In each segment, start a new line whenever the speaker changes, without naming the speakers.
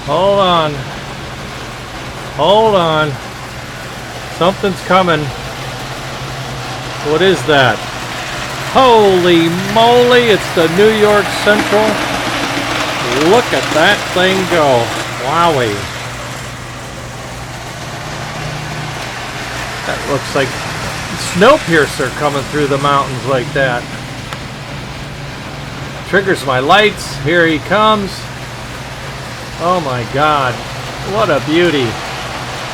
Hold on. Hold on. Something's coming. What is that? Holy moly, it's the New York Central. Look at that thing go. Wowie. That looks like Snowpiercer coming through the mountains like that. Triggers my lights. Here he comes. Oh my God. What a beauty.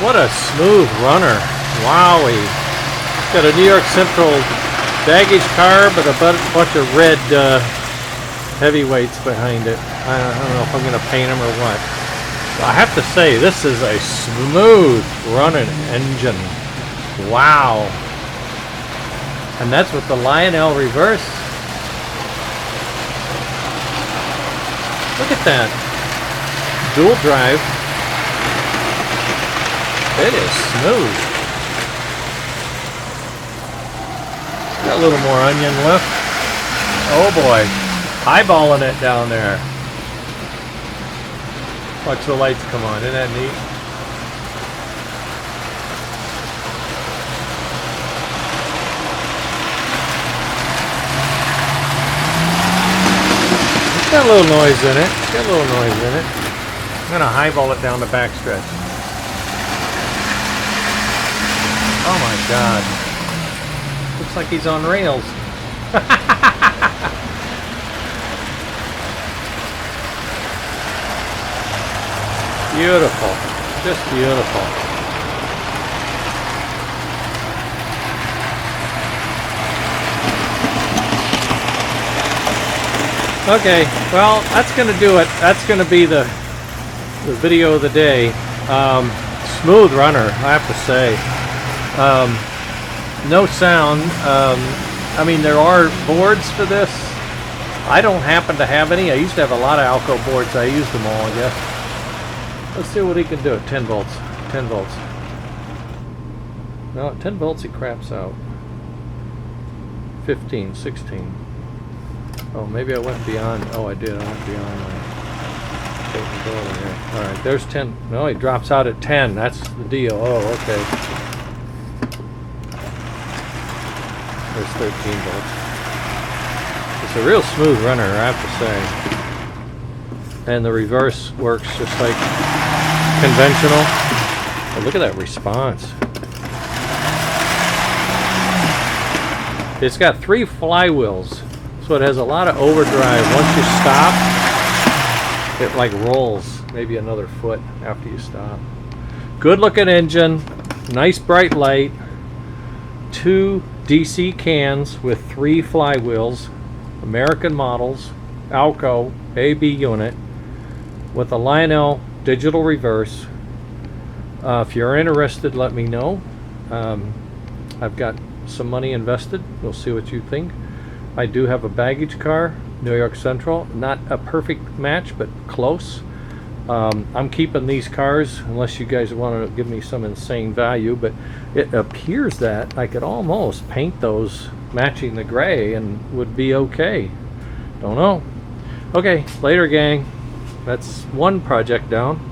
What a smooth runner. Wowie. Got a New York Central baggage car, but a bunch of red heavyweights behind it. I don't know if I'm going to paint them or what. But I have to say, this is a smooth running engine. Wow. And that's with the Lionel reverse. Look at that. Dual drive. It is smooth. Got a little more onion left. Oh boy. Eyeballing it down there. Watch the lights come on. Isn't that neat? It's got a little noise in it. It's got a little noise in it. I'm going to highball it down the backstretch. Oh my God. Looks like he's on rails. Beautiful. Just beautiful. Okay, well, that's going to do it. That's going to be the video of the day. Smooth runner, I have to say. No sound. I mean, there are boards for this. I don't happen to have any. I used to have a lot of Alco boards. I used them all, I guess. Let's see what he can do. 10 volts. 10 volts. No, 10 volts he craps out. 15, 16. Oh, maybe I went beyond. Oh, I did. I went beyond. Alright, there's 10. No, he drops out at 10. That's the deal. Oh, okay. There's 13 volts. It's a real smooth runner, I have to say. And the reverse works just like conventional. Oh, look at that response. It's got 3 flywheels, so it has a lot of overdrive. Once you stop, it like rolls maybe another foot after you stop. Good looking engine, nice bright light, 2 DC cans with 3 flywheels, American models, Alco AB unit with a Lionel digital reverse. If you're interested, let me know. I've got some money invested. We'll see what you think. I do have a baggage car, New York Central. Not a perfect match, but close. I'm keeping these cars unless you guys want to give me some insane value, but it appears that I could almost paint those matching the gray and would be okay. Don't know. Okay, later gang. That's one project down.